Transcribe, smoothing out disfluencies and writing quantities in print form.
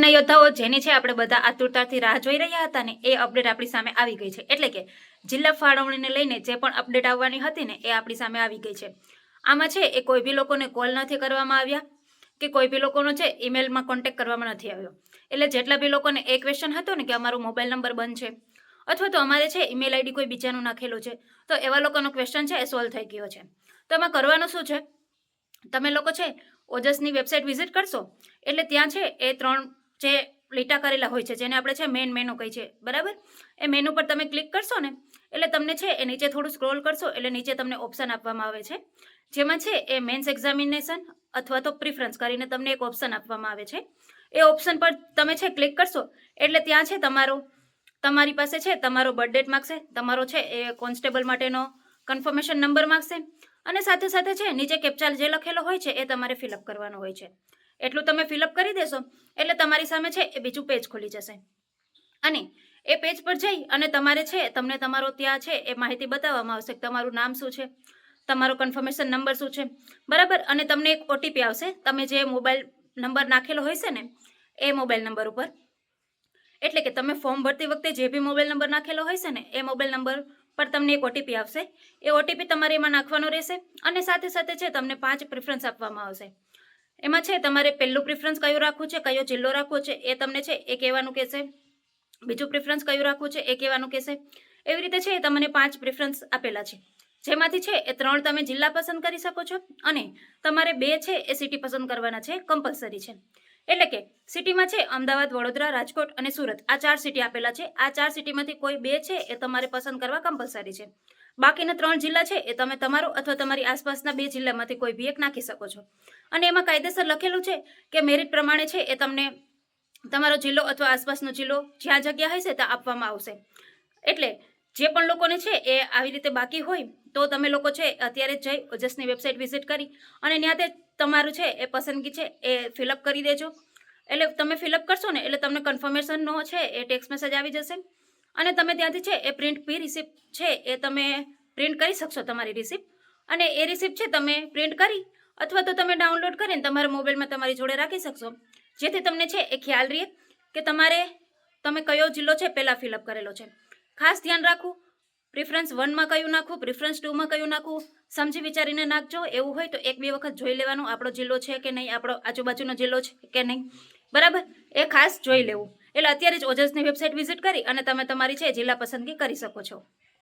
યોદ્ધાઓ જેની છે આપણે બધા આતુરતાથી રાહ જોઈ રહ્યા હતા ને એ અપડેટ આપણી સામે આવી ગઈ છે. એટલે કે જિલ્લા ફાળવણીને લઈને જે પણ અપડેટ આવવાની હતી ને એ આપણી સામે આવી ગઈ છે. આમાં છે એ કોઈ બી લોકોને કોલ નથી કરવામાં આવ્યા કે કોઈ બી લોકોનો છે ઈમેલમાં કોન્ટેક્ટ કરવામાં નથી આવ્યો. એટલે જેટલા બી લોકોને એ ક્વેશ્ચન હતો ને કે અમારો મોબાઈલ નંબર બંધ છે અથવા તો અમારે છે ઈમેલ આઈડી કોઈ બીજાનું નાખેલું છે, તો એવા લોકોનો ક્વેશ્ચન છે એ સોલ્વ થઈ ગયો છે. તો એમાં કરવાનું શું છે, તમે લોકો છે ઓજસની વેબસાઇટ વિઝિટ કરશો એટલે ત્યાં છે એ 3 જે લીટા કરેલા હોય છે જેને આપણે છે મેન મેનુ કહી છે, બરાબર. એ મેનુ પર તમે ક્લિક કરશો ને એટલે તમને છે એ નીચે થોડું સ્ક્રોલ કરશો એટલે નીચે તમને ઓપ્શન આપવામાં આવે છે, જેમાં છે એ મેન્સ એક્ઝામિનેશન અથવા તો પ્રિફરન્સ કરીને તમને એક ઓપ્શન આપવામાં આવે છે. એ ઓપ્શન પર તમે છે ક્લિક કરશો એટલે ત્યાં છે તમારી પાસે છે તમારો બર્થ ડેટ માગશે, તમારો છે એ કોન્સ્ટેબલ માટેનો કન્ફર્મેશન નંબર માગશે અને સાથે સાથે છે નીચે કેપ્ચા જે લખેલો હોય છે એ તમારે ફિલઅપ કરવાનો હોય છે. એટલું તમે ફિલઅપ કરી દેશો એટલે તમારી સામે છે એ બીજું પેજ ખુલી જશે અને એ પેજ પર જઈ અને તમારે છે તમને તમારો ત્યાં છે એ માહિતી બતાવવામાં આવશે કે તમારું નામ શું છે, તમારો કન્ફર્મેશન નંબર શું છે, બરાબર. અને તમને એક ઓટીપી આવશે, તમે જે મોબાઈલ નંબર નાખેલો હોય છે ને એ મોબાઈલ નંબર ઉપર. એટલે કે તમે ફોર્મ ભરતી વખતે જે બી મોબાઈલ નંબર નાખેલો હોય છે ને એ મોબાઈલ નંબર પર તમને એક ઓટીપી આવશે. એ ઓટીપી તમારે એમાં નાખવાનો રહેશે અને સાથે સાથે છે તમને 5 પ્રિફરન્સ આપવામાં આવશે. એમાં છે તમારે પહેલું પ્રિફરન્સ કયું રાખવું છે, કયો જિલ્લો રાખવો છે એ તમને છે એ કહેવાનું કહેશે, બીજું પ્રિફરન્સ કયું રાખવું છે એ કહેવાનું કહેશે. એવી રીતે છે તમને 5 પ્રિફરન્સ આપેલા છે, જેમાંથી છે એ 3 તમે જિલ્લા પસંદ કરી શકો છો અને તમારે 2 છે એ સિટી પસંદ કરવાના છે, કમ્પલસરી છે. એટલે કે સિટીમાં છે અમદાવાદ, વડોદરા, રાજકોટ અને સુરત, આ 4 સિટી આપેલા છે. આ 4 સિટીમાંથી કોઈ 2 છે એ તમારે પસંદ કરવા કમ્પલસરી છે. બાકીના 3 જિલ્લા છે એ તમે તમારો અથવા તમારી આસપાસના 2 જિલ્લામાંથી કોઈ બી એક નાખી શકો છો. અને એમાં કાયદેસર લખેલું છે કે મેરિટ પ્રમાણે છે એ તમને તમારો જિલ્લો અથવા આસપાસનો જિલ્લો જ્યાં જગ્યા હશે ત્યાં આપવામાં આવશે. એટલે જે પણ લોકોને છે એ આવી રીતે બાકી હોય તો તમે લોકો છે અત્યારે જઈ ઓજસની વેબસાઇટ વિઝિટ કરી અને ત્યાં તમારું છે એ પસંદગી છે એ ફિલઅપ કરી દેજો. એટલે તમે ફિલઅપ કરશો ને એટલે તમને કન્ફર્મેશનનો છે એ ટેક્સ્ટ મેસેજ આવી જશે અને તમે ત્યાંથી છે એ પ્રિન્ટ પી રિસિપ્ટ છે એ તમે પ્રિન્ટ કરી શકશો તમારી રિસિપ્ટ. અને એ રિસિપ્ટ છે તમે પ્રિન્ટ કરી અથવા તો તમે ડાઉનલોડ કરીને તમારા મોબાઈલમાં તમારી જોડે રાખી શકશો, જેથી તમને છે એ ખ્યાલ રહે કે તમે કયો જિલ્લો છે પહેલાં ફિલઅપ કરેલો છે. ખાસ ધ્યાન રાખવું, પ્રિફરન્સ 1માં કયું નાખવું, પ્રિફરન્સ 2માં કયું નાખવું, સમજી વિચારીને નાખજો. એવું હોય તો 1-2 વખત જોઈ લેવાનું આપણો જિલ્લો છે કે નહીં, આપણો આજુબાજુનો જિલ્લો છે કે નહીં, બરાબર. એ ખાસ જોઈ લેવું. એટલે અત્યારે જ ઓજસની વેબસાઇટ વિઝિટ કરી અને તમે તમારી છે જિલ્લા પસંદગી કરી શકો છો.